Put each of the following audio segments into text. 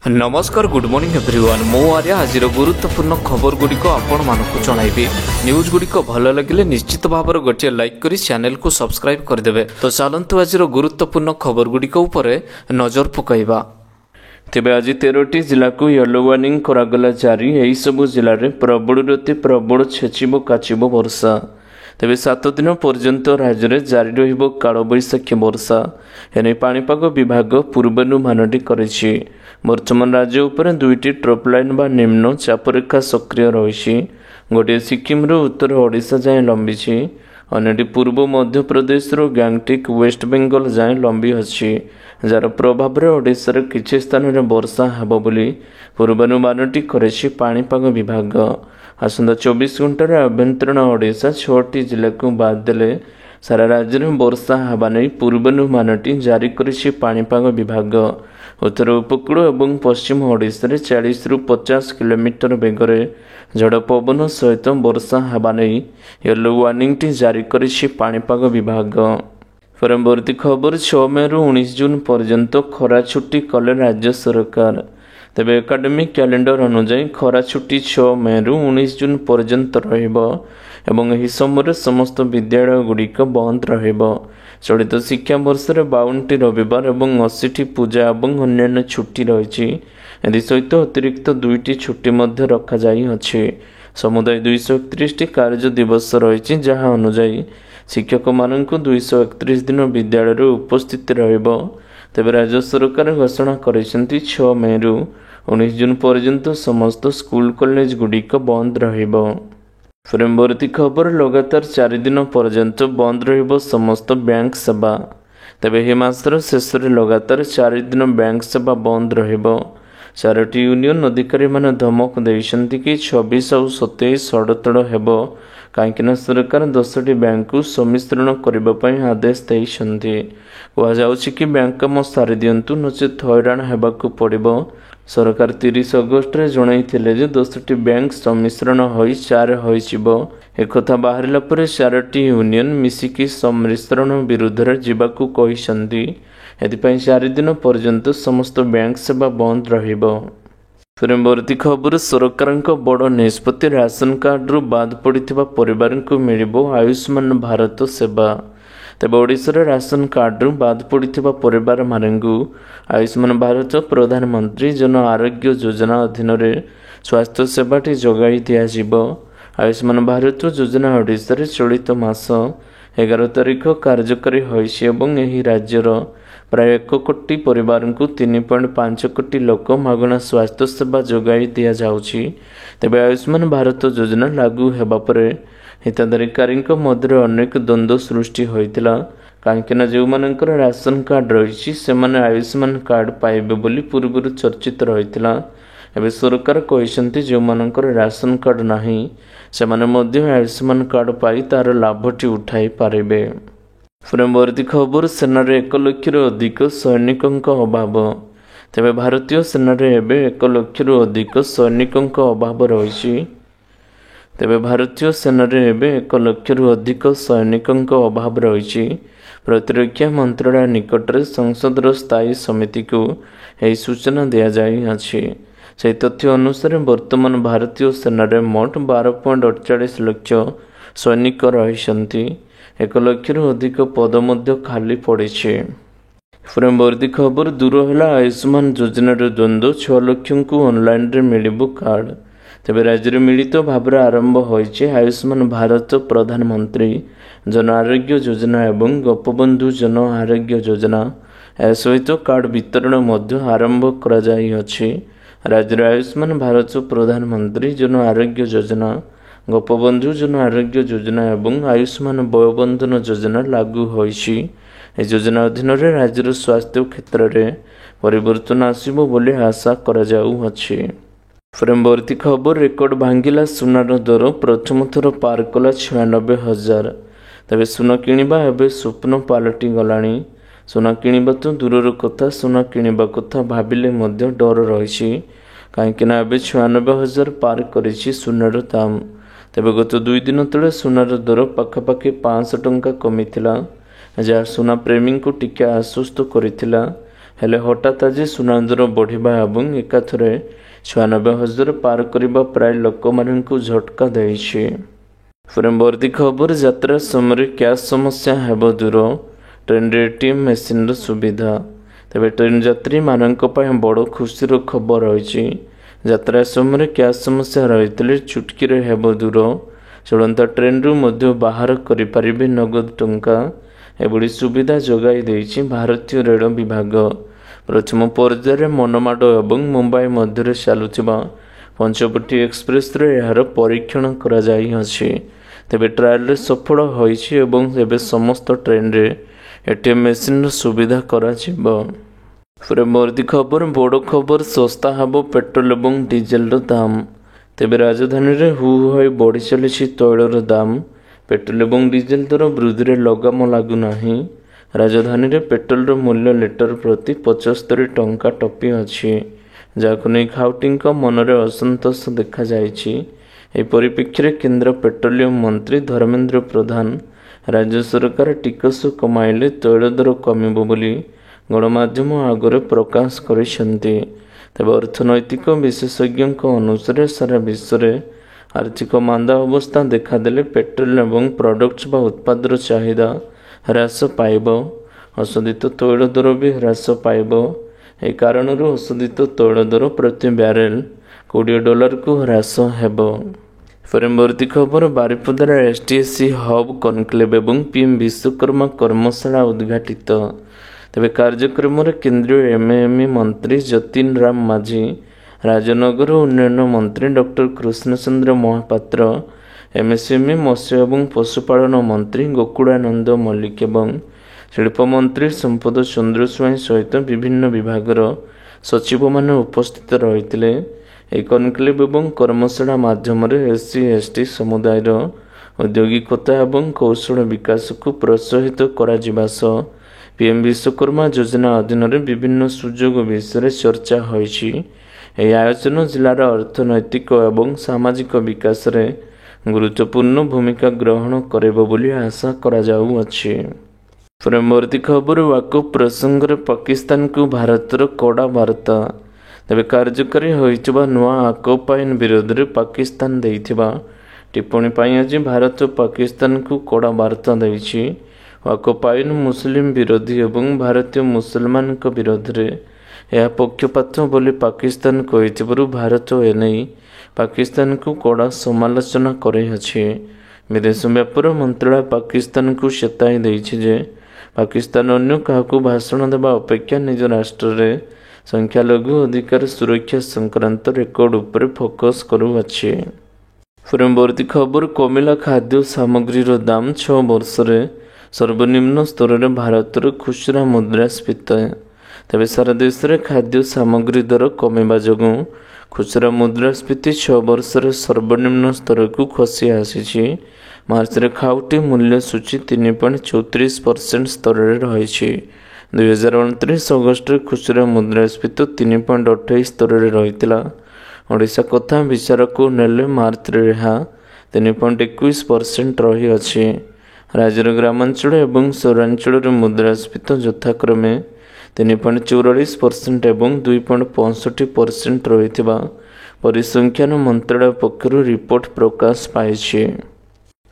नमस्कार good morning everyone मो आर्य आज गुरुत्वपूर्ण खबर गुड़िक आपण मानक जनइबी न्यूज गुड़िक भल लगे निश्चित भाव गोटे लाइक करी चैनल को सब्सक्राइब करदे। तो चलतु आज गुरुत्वपूर्ण खबर गुड़िक नजर पकईबा। तेबे आज 13टी जिला को येलो वार्निंग करागला जारी। यही सबु जिले में प्रबल अति प्रबल छेचिब काचिब वर्षा। तेबे 7 दिन पर्यंत राज्य में जारी रहिबो कालबैशाखी वर्षा एने पाणीपाग विभाग पूर्वानुमानटी करिछि। वर्तमान राज्य उपर 2टी ट्रप लाइन बा निम्न चापरेखा सक्रिय रही। गोटे सिक्किम उत्तर ओडिशा जाए लंबी, अन्यटी पूर्व मध्य प्रदेश गैंगटॉक वेस्ट बेंगल जाए लंबी अच्छी, जार प्रभाव में ओडिशार किछि स्थान में वर्षा हेबो बोली पूर्वानुमानटी करिछि पाणीपाग विभाग। आसंता 24 घंटार आभ्यंतरण ओडिशा 6टी जिला को बाद देले सारा राज्य में वर्षा हेबा नै पूर्वानुमानटी जारी करिछि पाणीपाग विभाग। उत्तर उपकूल और पश्चिम ओडिशा रे 40 ରୁ 50 किलोमीटर बेगरे झड़ पवन सहित वर्षा हेबा नै येलो वार्निंग टी जारी करिछि पाणीपाग विभाग। परवर्ती खबर 6 मे रु 19 जून पर्यंत खरा छुट्टी कले राज्य सरकार। तेबे एकाडेमिक कैलेंडर अनुसार खरा छुट्टी 6 मे रु 19 जून पर्यंत रहिबो एवं एही समय समस्त विद्यालय गुड़िक बंद रहिबो। चलित शिक्षा वर्ष 52टी रविवार और 80टी पूजा और अन्य छुट्टी रही। एसहित अतिरिक्त 2टी छुट्टी रखा जाइए। समुदाय 231टी कार्य दिवस रही, जहाँ अनुजाई शिक्षक मान 231 दिन विद्यालय उपस्थित रहिबो। तेबे राज्य सरकार घोषणा कर 6 मे रु 19 जून पर्यंत समस्त स्कूल कॉलेज गुड़िक बंद रहिबो। परवर्ती खबर लगातार 4 दिन पर्यंत बंद रहिबो समस्त बैंक सेवा। तेबे हे मासर शेष लगातार 4 दिन बैंक सेवा बंद रहिबो। 4टी यूनियन अधिकारी माने धमक देइछन्ति कि 26 और 27 हड़ताल हेबो काहेकि सरकार 10टी बैंक को सम्मिश्रण करबा पई आदेश देइछन्ति। कहा जाउछि कि बैंक काम सारी दियंतु नचेत हैरान हेबाकू पड़िबो। सरकार 30 अगस्त रे जणाइथिले जे 10टी बैंक सम्मिश्रण होई 4 होइछिबो। एकथा बाहरिला परे 4टी यूनियन मिसिकी सम्मिश्रण विरुद्ध रे जिबाकू कहिसन्ति। एथिपई 4 दिन पर्यंत समस्त बैंक सेवा बंद रहिबो। परवर्ती खबर सरकारक बड़ निष्पत्ति राशन कार्ड रु बाद पड़िथिबा परिवार को मिलिबो आयुष्मान भारत सेवा। तेबे ओडिशार राशन कार्ड रु बाद पड़िथिबा परिवार मानंगु आयुष्मान भारत प्रधानमंत्री जन आरोग्य योजना अधीन रे स्वास्थ्य सेवाटी जोगाई दियाजिबो। आयुष्मान भारत योजना ओडिशा रे चलित मास 11 तारिख कार्यकारी होइछि एवं एही राज्यर प्राय 1 कोटी परिवार को 3.5 कोटी लोक मागणा स्वास्थ्य सेवा जोगाई दिया जाउछि। तेबे आयुष्मान भारत योजना लागू हेबा परे हिताधिकारी मध्य अनेक द्वंद्व सृष्टि होइतिला काहेकि जो मानकर राशन कार्ड रही सेमाने आयुष्मान कार्ड पाइबे बोली पूर्व चर्चित रहितिला। एबे सरकार कहिसंती जो मानकर राशन कार्ड नाही सेमाने मध्य आयुष्मान कार्ड पाई तार लाभटी उठाई पारिबे। परवर्ती खबर सेना रे 1 लाख रु अधिक सैनिकक अभाव। तेबे भारतीय सेना रे एबे 1 लाख रु अधिक सैनिकक अभाव रहिछि। तेबे भारतीय सेना रे एबे 1 लाख रु अधिक सैनिकक अभाव रहिछि। प्रतिरक्षा मंत्रालय निकट रे संसद स्थायी समिति को यह सूचना दिया जाई अछि। से तथ्य अनुसार वर्तमान भारतीय सेना रे मोट 12.48 लाख सैनिक रहिसंती। 1 लाख रु अधिक पद मध्य खाली पड़िछि। परवर्ती खबर दूर होला आयुष्मान योजना द्वंद्व 6 लाख को ऑनलाइन रे मिलिबो कार्ड। तेबे राज्य में मिलित भाव आरंभ होइछि आयुष्मान भारत प्रधानमंत्री जन आरोग्य योजना एवं गोपबंधु जन आरोग्य योजना सहित कार्ड वितरण मध्य आरंभ करा जाई अछि। राज्य आयुष्मान भारत प्रधानमंत्री जन आरोग्य योजना गोपबंधु जन आरोग्य योजना एवं आयुष्मान वयोबंधन योजना लागू होइछि। ए योजना अधीन रे राज्यर स्वास्थ्य क्षेत्र रे परिवर्तन आसिबो बोली आशा करा जाउ अछि। परवर्ती खबर रेकर्ड भांगिला सुनार दर प्रथम थर पार कला 96,000। तेबे सुना किनिबा एबे स्वप्न पालटी गलाणी। सुना किनिबा तो दूरर कथा, सुना किनिबा कथा भाबिले मध्य डर रहिछि काहेकि ना एबे 96,000 पार करिछि सुनार दाम। तेबे गत 2 दिन तले सुनार दर पाखापाखि 500 टंका कमिथिला, जहाँ सुना प्रेमी को टिके आश्वस्त करिथिला। ହେଲେ ହଠାତ୍ ଆଜି ସୁନାଦର ବଢ଼ିବା ଏବଂ ଏକାଥରେ 96,000 ପାର କରିବା ପ୍ରାୟ ଲୋକମାନଙ୍କୁ ଝଟକା ଦେଇଛି। ପରବର୍ତ୍ତୀ ଖବର, ଯାତ୍ରା ସମୟରେ କ୍ୟାସ୍ ସମସ୍ୟା ହେବ ଦୂର, ଟ୍ରେନ୍ରେ ATM ମେସିନ୍ର ସୁବିଧା। ତେବେ ଟ୍ରେନ୍ ଯାତ୍ରୀମାନଙ୍କ ପାଇଁ ବଡ଼ ଖୁସିର ଖବର ରହିଛି। ଯାତ୍ରା ସମୟରେ କ୍ୟାସ୍ ସମସ୍ୟା ରହିଥିଲେ ଚୁଟକିରେ ହେବ ଦୂର। ଚଳନ୍ତା ଟ୍ରେନ୍ରୁ ମଧ୍ୟ ବାହାର କରିପାରିବେ ନଗଦ ଟଙ୍କା। ଏଭଳି ସୁବିଧା ଯୋଗାଇ ଦେଇଛି ଭାରତୀୟ ରେଳ ବିଭାଗ। ପ୍ରଥମ ପର୍ଯ୍ୟାୟରେ ମନମାଡ଼ ଏବଂ ମୁମ୍ବାଇ ମଧ୍ୟରେ ଚାଲୁଥିବା ପଞ୍ଚବଟୀ ଏକ୍ସପ୍ରେସ୍ରେ ଏହାର ପରୀକ୍ଷଣ କରାଯାଇଅଛି। ତେବେ ଟ୍ରାଏଲ୍ରେ ସଫଳ ହୋଇଛି ଏବଂ ଏବେ ସମସ୍ତ ଟ୍ରେନ୍ରେ ATM ମେସିନ୍ର ସୁବିଧା କରାଯିବ। ପରବର୍ତ୍ତୀ ଖବର, ବଡ଼ ଖବର, ଶସ୍ତା ହେବ ପେଟ୍ରୋଲ ଏବଂ ଡିଜେଲର ଦାମ। ତେବେ ରାଜଧାନୀରେ ହୁ ହୋଇ ବଢ଼ି ଚାଲିଛି ତୈଳର ଦାମ। ପେଟ୍ରୋଲ ଏବଂ ଡିଜେଲ ଦର ବୃଦ୍ଧିରେ ଲଗାମ ଲାଗୁନାହିଁ। ରାଜଧାନୀରେ ପେଟ୍ରୋଲର ମୂଲ୍ୟ ଲିଟର ପ୍ରତି 75 ଟଙ୍କା ଟପିଅଛି, ଯାହାକୁ ନେଇ ଖାଉଟିଙ୍କ ମନରେ ଅସନ୍ତୋଷ ଦେଖାଯାଇଛି। ଏହି ପରିପ୍ରେକ୍ଷୀରେ କେନ୍ଦ୍ର ପେଟ୍ରୋଲିୟମ ମନ୍ତ୍ରୀ ଧର୍ମେନ୍ଦ୍ର ପ୍ରଧାନ ରାଜ୍ୟ ସରକାର ଟିକସ କମାଇଲେ ତୈଳ ଦର କମିବ ବୋଲି ଗଣମାଧ୍ୟମ ଆଗରେ ପ୍ରକାଶ କରିଛନ୍ତି। ତେବେ ଅର୍ଥନୈତିକ ବିଶେଷଜ୍ଞଙ୍କ ଅନୁସାରେ ସାରା ବିଶ୍ୱରେ ଆର୍ଥିକ ମାନ୍ଦା ଅବସ୍ଥା ଦେଖାଦେଲେ ପେଟ୍ରୋଲ ଏବଂ ପ୍ରଡକ୍ଟସ ବା ଉତ୍ପାଦର ଚାହିଦା ହ୍ରାସ ପାଇବ। ଅଶୋଧିତ ତୈଳ ଦର ବି ହ୍ରାସ ପାଇବ। ଏହି କାରଣରୁ ଅଶୋଧିତ ତୈଳ ଦର ପ୍ରତି ବ୍ୟାରେଲ $20କୁ ହ୍ରାସ ହେବ। ପରବର୍ତ୍ତୀ ଖବର, ବାରିପଦାରେ STSC ହବ୍ କନକ୍ଲେଭ ଏବଂ PM ବିଶ୍ୱକର୍ମା କର୍ମଶାଳା ଉଦ୍ଘାଟିତ। ତେବେ କାର୍ଯ୍ୟକ୍ରମରେ କେନ୍ଦ୍ରୀୟ MSME ମନ୍ତ୍ରୀ ଯତୀନ ରାମ ମାଝୀ, ରାଜନଗର ଉନ୍ନୟନ ମନ୍ତ୍ରୀ ଡକ୍ଟର କୃଷ୍ଣଚନ୍ଦ୍ର ମହାପାତ୍ର, MSME ମତ୍ସ୍ୟ ଏବଂ ପଶୁପାଳନ ମନ୍ତ୍ରୀ ଗୋକୁଳାନନ୍ଦ ମଲ୍ଲିକ ଏବଂ ଶିଳ୍ପ ମନ୍ତ୍ରୀ ସମ୍ପଦ ଚନ୍ଦ୍ର ସ୍ୱାଇଁ ସହିତ ବିଭିନ୍ନ ବିଭାଗର ସଚିବମାନେ ଉପସ୍ଥିତ ରହିଥିଲେ। ଏହି କନକ୍ଲେଭ ଏବଂ କର୍ମଶାଳା ମାଧ୍ୟମରେ SC/ST ସମୁଦାୟର ଔଦ୍ୟୋଗିକତା ଏବଂ କୌଶଳ ବିକାଶକୁ ପ୍ରୋତ୍ସାହିତ କରାଯିବା ସହ PM ବିଶ୍ୱକର୍ମା ଯୋଜନା ଅଧୀନରେ ବିଭିନ୍ନ ସୁଯୋଗ ବିଷୟରେ ଚର୍ଚ୍ଚା ହୋଇଛି। ଏହି ଆୟୋଜନ ଜିଲ୍ଲାର ଅର୍ଥନୈତିକ ଏବଂ ସାମାଜିକ ବିକାଶରେ ଗୁରୁତ୍ୱପୂର୍ଣ୍ଣ ଭୂମିକା ଗ୍ରହଣ କରିବ ବୋଲି ଆଶା କରାଯାଉଅଛି। ପରବର୍ତ୍ତୀ ଖବର, ୱାକଫ ପ୍ରସଙ୍ଗରେ ପାକିସ୍ତାନକୁ ଭାରତର କଡ଼ା ବାର୍ତ୍ତା। ତେବେ କାର୍ଯ୍ୟକାରୀ ହୋଇଥିବା ନୂଆ ୱାକଫ ଆଇନ ବିରୋଧରେ ପାକିସ୍ତାନ ଦେଇଥିବା ଟିପ୍ପଣୀ ପାଇଁ ଆଜି ଭାରତ ପାକିସ୍ତାନକୁ କଡ଼ା ବାର୍ତ୍ତା ଦେଇଛି। ୱାକଫ ଆଇନ ମୁସଲିମ ବିରୋଧୀ ଏବଂ ଭାରତୀୟ ମୁସଲମାନଙ୍କ ବିରୋଧରେ ଏହା ପକ୍ଷପାତ ବୋଲି ପାକିସ୍ତାନ କହିଥିବାରୁ ଭାରତ ଏନେଇ ପାକିସ୍ତାନକୁ କଡ଼ା ସମାଲୋଚନା କରିଅଛି। ବିଦେଶ ବ୍ୟାପାର ମନ୍ତ୍ରଣାଳୟ ପାକିସ୍ତାନକୁ ଚେତାଇ ଦେଇଛି ଯେ ପାକିସ୍ତାନ ଅନ୍ୟ କାହାକୁ ଭାଷଣ ଦେବା ଅପେକ୍ଷା ନିଜ ରାଷ୍ଟ୍ରରେ ସଂଖ୍ୟାଲଘୁ ଅଧିକାର ସୁରକ୍ଷା ସଂକ୍ରାନ୍ତ ରେକର୍ଡ ଉପରେ ଫୋକସ୍ କରୁଅଛି। ପରବର୍ତ୍ତୀ ଖବର, କମିଲା ଖାଦ୍ୟ ସାମଗ୍ରୀର ଦାମ। 6 ବର୍ଷରେ ସର୍ବନିମ୍ନ ସ୍ତରରେ ଭାରତର ଖୁଚୁରା ମୁଦ୍ରାସ୍ଫୀତି। ତେବେ ସାରା ଦେଶରେ ଖାଦ୍ୟ ସାମଗ୍ରୀ ଦର କମିବା ଯୋଗୁଁ ଖୁଚୁରା ମୁଦ୍ରାସ୍ଫୀତି 6 ବର୍ଷରେ ସର୍ବନିମ୍ନ ସ୍ତରକୁ ଖସି ଆସିଛି। ମାର୍ଚ୍ଚରେ ଖାଉଟି ମୂଲ୍ୟ ସୂଚୀ 3.34% ସ୍ତରରେ ରହିଛି। 2029 ଅଗଷ୍ଟରେ ଖୁଚୁରା ମୁଦ୍ରାସ୍ଫୀତି 3.28 ସ୍ତରରେ ରହିଥିଲା। ଓଡ଼ିଶା କଥା ବିଚାରକୁ ନେଲେ ମାର୍ଚ୍ଚରେ ଏହା 3.21% ରହିଅଛି। ରାଜ୍ୟର ଗ୍ରାମାଞ୍ଚଳ ଏବଂ ସହରାଞ୍ଚଳରେ ମୁଦ୍ରାସ୍ଫୀତି ଯଥାକ୍ରମେ 3.44% ଏବଂ 2.65% ରହିଥିବା ପରିସଂଖ୍ୟାନ ମନ୍ତ୍ରଣାଳୟ ପକ୍ଷରୁ ରିପୋର୍ଟ ପ୍ରକାଶ ପାଇଛି।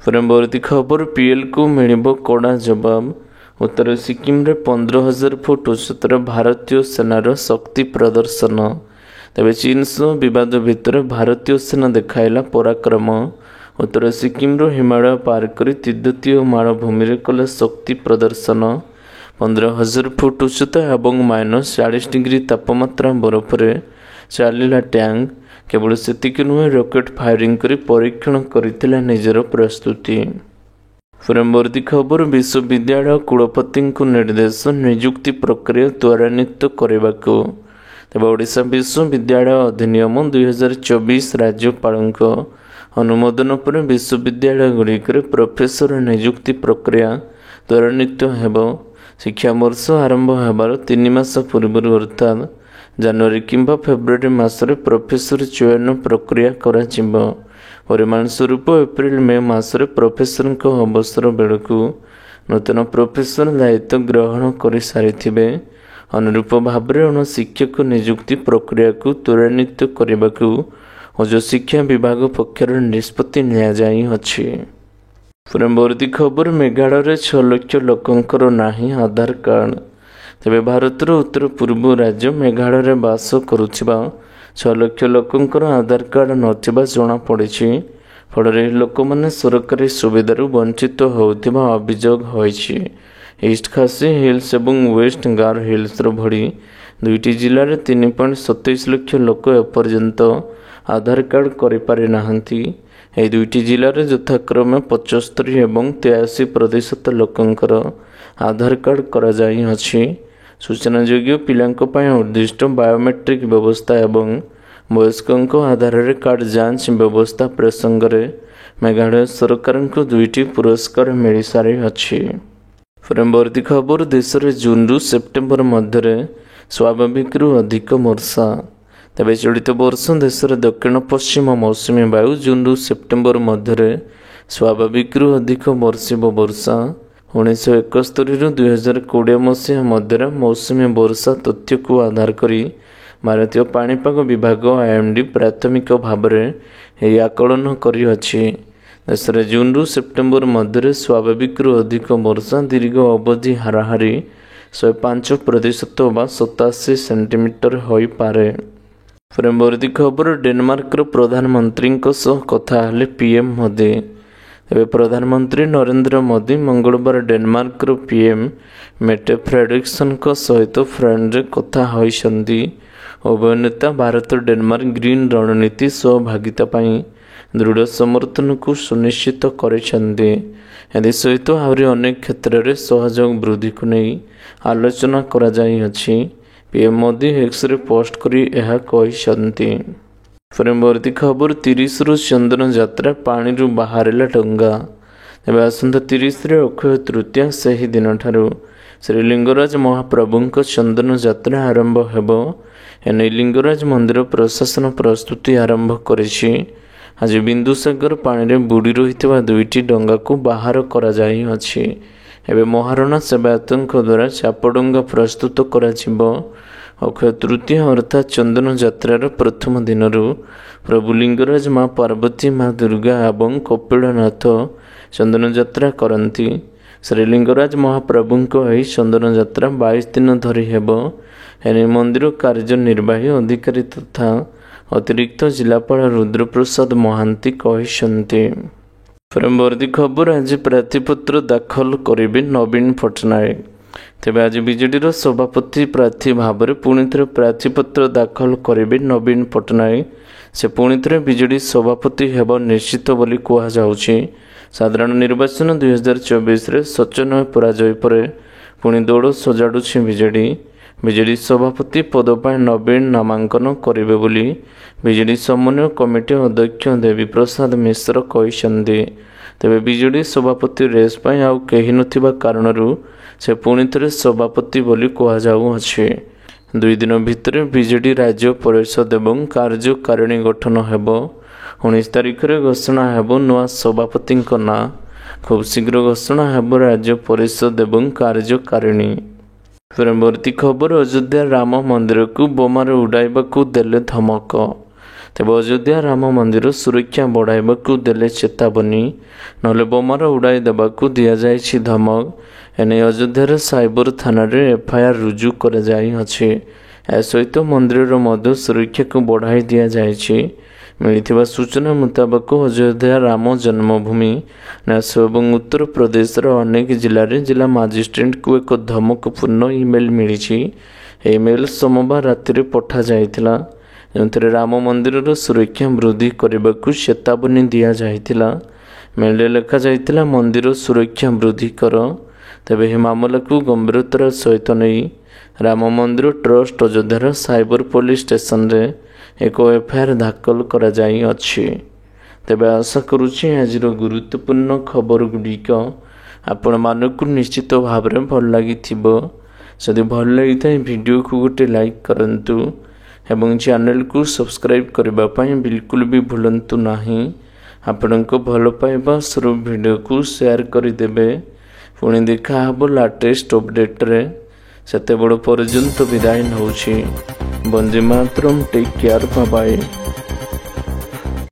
ପରବର୍ତ୍ତୀ ଖବର, PLକୁ ମିଳିବ କଡ଼ା ଜବାବ। ଉତ୍ତର ସିକିମରେ 15,000 ଫୁଟ ଉଚ୍ଚତାର ଭାରତୀୟ ସେନାର ଶକ୍ତି ପ୍ରଦର୍ଶନ। ତେବେ ଚୀନ ସହ ବିବାଦ ଭିତରେ ଭାରତୀୟ ସେନା ଦେଖାଇଲା ପରାକ୍ରମ। ଉତ୍ତର ସିକିମର ହିମାଳୟ ପାର କରି ତିବ୍ବତୀୟ ମାଳଭୂମିରେ କଲା ଶକ୍ତି ପ୍ରଦର୍ଶନ। 15,000 ଫୁଟ ଉଚ୍ଚତା ଏବଂ -40 ଡିଗ୍ରୀ ତାପମାତ୍ରା ବରଫରେ ଚାଲିଲା ଟ୍ୟାଙ୍କ। କେବଳ ସେତିକି ନୁହେଁ, ରକେଟ୍ ଫାୟାରିଂ କରି ପରୀକ୍ଷଣ କରିଥିଲା ନିଜର ପ୍ରସ୍ତୁତି। ପରବର୍ତ୍ତୀ ଖବର, ବିଶ୍ୱବିଦ୍ୟାଳୟ କୁଳପତିଙ୍କୁ ନିର୍ଦ୍ଦେଶ ନିଯୁକ୍ତି ପ୍ରକ୍ରିୟା ତ୍ୱରାନ୍ୱିତ କରିବାକୁ। ତେବେ ଓଡ଼ିଶା ବିଶ୍ୱବିଦ୍ୟାଳୟ ଅଧିନିୟମ 2024 ରାଜ୍ୟପାଳଙ୍କ ଅନୁମୋଦନ ପରେ ବିଶ୍ୱବିଦ୍ୟାଳୟଗୁଡ଼ିକରେ ପ୍ରଫେସର ନିଯୁକ୍ତି ପ୍ରକ୍ରିୟା ତ୍ୱରାନ୍ୱିତ ହେବ। ଶିକ୍ଷାବର୍ଷ ଆରମ୍ଭ ହେବାର 3 ମାସ ପୂର୍ବରୁ ଅର୍ଥାତ୍ ଜାନୁଆରୀ କିମ୍ବା ଫେବୃଆରୀ ମାସରେ ପ୍ରଫେସର ଚୟନ ପ୍ରକ୍ରିୟା କରାଯିବ। ପରିମାଣ ସ୍ୱରୂପ ଏପ୍ରିଲ-ମେ ମାସରେ ପ୍ରଫେସରଙ୍କ ଅବସର ବେଳକୁ ନୂତନ ପ୍ରଫେସର ଦାୟିତ୍ୱ ଗ୍ରହଣ କରିସାରିଥିବେ। ଅନୁରୂପ ଭାବରେ ଅଣଶିକ୍ଷକ ନିଯୁକ୍ତି ପ୍ରକ୍ରିୟାକୁ ତ୍ୱରାନ୍ୱିତ କରିବାକୁ ଉଚ୍ଚଶିକ୍ଷା ବିଭାଗ ପକ୍ଷରୁ ନିଷ୍ପତ୍ତି ନିଆଯାଇଅଛି। ପରବର୍ତ୍ତୀ ଖବର, ମେଘାଳୟରେ 6 ଲକ୍ଷ ଲୋକଙ୍କର ନାହିଁ ଆଧାର କାର୍ଡ। ତେବେ ଭାରତର ଉତ୍ତର ପୂର୍ବ ରାଜ୍ୟ ମେଘାଳୟରେ ବାସ କରୁଥିବା 6 ଲକ୍ଷ ଲୋକଙ୍କର ଆଧାର କାର୍ଡ ନଥିବା ଜଣାପଡ଼ିଛି। ଫଳରେ ଏହି ଲୋକମାନେ ସରକାରୀ ସୁବିଧାରୁ ବଞ୍ଚିତ ହେଉଥିବା ଅଭିଯୋଗ ହୋଇଛି। ଇଷ୍ଟ ଖାସି ହିଲ୍ସ ଏବଂ ୱେଷ୍ଟ ଗାର ହିଲ୍ସର ଭଳି 2ଟି ଜିଲ୍ଲାରେ 3.27 ଲକ୍ଷ ଲୋକ ଏପର୍ଯ୍ୟନ୍ତ ଆଧାର କାର୍ଡ କରିପାରି ନାହାନ୍ତି। ଏହି 2ଟି ଜିଲ୍ଲାରେ ଯଥାକ୍ରମେ 75 ଏବଂ 83% ଲୋକଙ୍କର ଆଧାର କାର୍ଡ କରାଯାଇଅଛି। ସୂଚନାଯୋଗ୍ୟ, ପିଲାଙ୍କ ପାଇଁ ଉଦ୍ଦିଷ୍ଟ ବାୟୋମେଟ୍ରିକ ବ୍ୟବସ୍ଥା ଏବଂ ବୟସ୍କଙ୍କ ଆଧାରରେ କାର୍ଡ ଯାଞ୍ଚ ବ୍ୟବସ୍ଥା ପ୍ରସଙ୍ଗରେ ମେଘାଳୟ ସରକାରଙ୍କୁ 2ଟି ପୁରସ୍କାର ମିଳିସାରିଅଛି। ପରବର୍ତ୍ତୀ ଖବର, ଦେଶରେ ଜୁନରୁ ସେପ୍ଟେମ୍ବର ମଧ୍ୟରେ ସ୍ୱାଭାବିକରୁ ଅଧିକ ବର୍ଷା। ତେବେ ଚଳିତ ବର୍ଷ ଦେଶରେ ଦକ୍ଷିଣ ପଶ୍ଚିମ ମୌସୁମୀ ବାୟୁ ଜୁନରୁ ସେପ୍ଟେମ୍ବର ମଧ୍ୟରେ ସ୍ୱାଭାବିକରୁ ଅଧିକ ବର୍ଷିବ। ବର୍ଷା 1971ରୁ 2020 ମସିହା ମଧ୍ୟରେ ମୌସୁମୀ ବର୍ଷା ତଥ୍ୟକୁ ଆଧାର କରି ଭାରତୀୟ ପାଣିପାଗ ବିଭାଗ IMD ପ୍ରାଥମିକ ଭାବରେ ଏହି ଆକଳନ କରିଅଛି। ଦେଶରେ ଜୁନରୁ ସେପ୍ଟେମ୍ବର ମଧ୍ୟରେ ସ୍ୱାଭାବିକରୁ ଅଧିକ ବର୍ଷା ଦୀର୍ଘ ଅବଧି ହାରାହାରି 105% ବା 87 ସେଣ୍ଟିମିଟର ହୋଇପାରେ। ପରବର୍ତ୍ତୀ ଖବର, ଡେନମାର୍କର ପ୍ରଧାନମନ୍ତ୍ରୀଙ୍କ ସହ କଥା ହେଲେ PM ମୋଦି। ଏବେ ପ୍ରଧାନମନ୍ତ୍ରୀ ନରେନ୍ଦ୍ର ମୋଦି ମଙ୍ଗଳବାର ଡେନମାର୍କର PM ମେଟେ ଫ୍ରେଡରିକ୍ସନଙ୍କ ସହିତ ଫୋନ୍ରେ କଥା ହୋଇଛନ୍ତି। ଉଭୟ ନେତା ଭାରତ ଡେନମାର୍କ ଗ୍ରୀନ୍ ରଣନୀତି ସହଭାଗିତା ପାଇଁ ଦୃଢ଼ ସମର୍ଥନକୁ ସୁନିଶ୍ଚିତ କରିଛନ୍ତି। ଏଥିସହିତ ଆହୁରି ଅନେକ କ୍ଷେତ୍ରରେ ସହଯୋଗ ବୃଦ୍ଧିକୁ ନେଇ ଆଲୋଚନା କରାଯାଇଅଛି। PM ମୋଦି ଏକ୍ସରେ ପୋଷ୍ଟ କରି ଏହା କହିଛନ୍ତି। ପରବର୍ତ୍ତୀ ଖବର, 30ରୁ ଚନ୍ଦନ ଯାତ୍ରା, ପାଣିରୁ ବାହାରିଲା ଡଙ୍ଗା। ଏବେ ଆସନ୍ତା 30ରେ ଅକ୍ଷୟ ତୃତୀୟା, ସେହି ଦିନଠାରୁ ଶ୍ରୀଲିଙ୍ଗରାଜ ମହାପ୍ରଭୁଙ୍କ ଚନ୍ଦନ ଯାତ୍ରା ଆରମ୍ଭ ହେବ। ଏନେଇ ଲିଙ୍ଗରାଜ ମନ୍ଦିର ପ୍ରଶାସନ ପ୍ରସ୍ତୁତି ଆରମ୍ଭ କରିଛି। ଆଜି ବିନ୍ଦୁସାଗର ପାଣିରେ ବୁଡ଼ି ରହିଥିବା 2ଟି ଡଙ୍ଗାକୁ ବାହାର କରାଯାଇଅଛି। ଏବେ ମହାରଣା ସେବାୟତଙ୍କ ଦ୍ୱାରା ଚାପଡଙ୍ଗା ପ୍ରସ୍ତୁତ କରାଯିବ। ଅକ୍ଷୟ ତୃତୀୟା ଅର୍ଥାତ୍ ଚନ୍ଦନ ଯାତ୍ରାର ପ୍ରଥମ ଦିନରୁ ପ୍ରଭୁ ଲିଙ୍ଗରାଜ, ମା ପାର୍ବତୀ, ମା ଦୁର୍ଗା ଏବଂ କପିଳନାଥ ଚନ୍ଦନ ଯାତ୍ରା କରନ୍ତି। ଶ୍ରୀଲିଙ୍ଗରାଜ ମହାପ୍ରଭୁଙ୍କ ଏହି ଚନ୍ଦନ ଯାତ୍ରା 22 ଦିନ ଧରି ହେବ। ଏନେଇ ମନ୍ଦିର କାର୍ଯ୍ୟନିର୍ବାହୀ ଅଧିକାରୀ ତଥା ଅତିରିକ୍ତ ଜିଲ୍ଲାପାଳ ରୁଦ୍ରପ୍ରସାଦ ମହାନ୍ତି କହିଛନ୍ତି। ପରବର୍ତ୍ତୀ ଖବର, ଆଜି ପ୍ରାର୍ଥୀପତ୍ର ଦାଖଲ କରିବେ ନବୀନ ପଟ୍ଟନାୟକ। ତେବେ ଆଜି ବିଜେଡିର ସଭାପତି ପ୍ରାର୍ଥୀ ଭାବରେ ପୁଣିଥରେ ପ୍ରାର୍ଥୀପତ୍ର ଦାଖଲ କରିବେ ନବୀନ ପଟ୍ଟନାୟକ। ସେ ପୁଣିଥରେ ବିଜେଡି ସଭାପତି ହେବ ନିଶ୍ଚିତ ବୋଲି କୁହାଯାଉଛି। ସାଧାରଣ ନିର୍ବାଚନ 2024ରେ ଶୋଚନୀୟ ପରାଜୟ ପରେ ପୁଣି ଦୌଡ଼ ସଜାଡୁଛି ବିଜେଡି। ବିଜେଡି ସଭାପତି ପଦ ପାଇଁ ନବୀନ ନାମାଙ୍କନ କରିବେ ବୋଲି ବିଜେଡି ସମନ୍ୱୟ କମିଟି ଅଧ୍ୟକ୍ଷ ଦେବୀ ପ୍ରସାଦ ମିଶ୍ର କହିଛନ୍ତି। ତେବେ ବିଜେଡି ସଭାପତି ରେସ୍ ପାଇଁ ଆଉ କେହି ନଥିବା କାରଣରୁ ସେ ପୁଣିଥରେ ସଭାପତି ବୋଲି କୁହାଯାଉଅଛି। 2 ଦିନ ଭିତରେ ବିଜେଡି ରାଜ୍ୟ ପରିଷଦ ଏବଂ କାର୍ଯ୍ୟକାରିଣୀ ଗଠନ ହେବ। 19 ତାରିଖରେ ଘୋଷଣା ହେବ ନୂଆ ସଭାପତିଙ୍କ ନାଁ। ଖୁବ୍ ଶୀଘ୍ର ଘୋଷଣା ହେବ ରାଜ୍ୟ ପରିଷଦ ଏବଂ କାର୍ଯ୍ୟକାରିଣୀ। ପରବର୍ତ୍ତୀ ଖବର, ଅଯୋଧ୍ୟା ରାମ ମନ୍ଦିରକୁ ବୋମାରେ ଉଡ଼ାଇବାକୁ ଦେଲେ ଧମକ। ତେବେ ଅଯୋଧ୍ୟା ରାମ ମନ୍ଦିର ସୁରକ୍ଷା ବଢ଼ାଇବାକୁ ଦେଲେ ଚେତାବନୀ, ନହେଲେ ବୋମାର ଉଡ଼ାଇ ଦେବାକୁ ଦିଆଯାଇଛି ଧମକ। ଏନେଇ ଅଯୋଧ୍ୟାର ସାଇବର ଥାନାରେ FIR ରୁଜୁ କରାଯାଇଅଛି। ଏହା ସହିତ ମନ୍ଦିରର ମଧ୍ୟ ସୁରକ୍ଷାକୁ ବଢ଼ାଇ ଦିଆଯାଇଛି। ମିଳିଥିବା ସୂଚନା ମୁତାବକ ଅଯୋଧ୍ୟା ରାମ ଜନ୍ମଭୂମି ନ୍ୟାସ ଏବଂ ଉତ୍ତରପ୍ରଦେଶର ଅନେକ ଜିଲ୍ଲାରେ ଜିଲ୍ଲା ମାଜିଷ୍ଟ୍ରେଟଙ୍କୁ ଏକ ଧମକପୂର୍ଣ୍ଣ ଇମେଲ୍ ମିଳିଛି। ଏହି ଇମେଲ୍ ସୋମବାର ରାତିରେ ପଠାଯାଇଥିଲା, ଯେଉଁଥିରେ ରାମ ମନ୍ଦିରର ସୁରକ୍ଷା ବୃଦ୍ଧି କରିବାକୁ ଚେତାବନୀ ଦିଆଯାଇଥିଲା। ମେଲ୍ରେ ଲେଖାଯାଇଥିଲା, ମନ୍ଦିର ସୁରକ୍ଷା ବୃଦ୍ଧି କର। ତେବେ ଏହି ମାମଲାକୁ ଗମ୍ଭୀରତାର ସହିତ ନେଇ ରାମ ମନ୍ଦିର ଟ୍ରଷ୍ଟ ଅଯୋଧ୍ୟାର ସାଇବର ପୋଲିସ ଷ୍ଟେସନରେ ଏକ FIR ଦାଖଲ କରାଯାଇଅଛି। ତେବେ ଆଶା କରୁଛି ଆଜିର ଗୁରୁତ୍ୱପୂର୍ଣ୍ଣ ଖବରଗୁଡ଼ିକ ଆପଣମାନଙ୍କୁ ନିଶ୍ଚିତ ଭାବରେ ଭଲ ଲାଗିଥିବ। ଯଦି ଭଲ ଲାଗିଥାଏ ଭିଡ଼ିଓକୁ ଗୋଟେ ଲାଇକ୍ କରନ୍ତୁ ଏବଂ ଚ୍ୟାନେଲକୁ ସବସ୍କ୍ରାଇବ୍ କରିବା ପାଇଁ ବିଲକୁଲ ବି ଭୁଲନ୍ତୁ ନାହିଁ। ଆପଣଙ୍କ ଭଲ ପାଇବା ସ୍ୱରୂପ ଭିଡ଼ିଓକୁ ସେୟାର କରିଦେବେ। ପୁଣି ଦେଖା ହେବ ଲାଟେଷ୍ଟ ଅପଡେଟ୍ରେ। ସେତେବେଳ ପର୍ଯ୍ୟନ୍ତ ବିଦାୟ ନେଉଛି। ବନ୍ଦେ ମାତରମ୍, ଟେକ୍ କେୟାର, ବାଏ ବାଏ।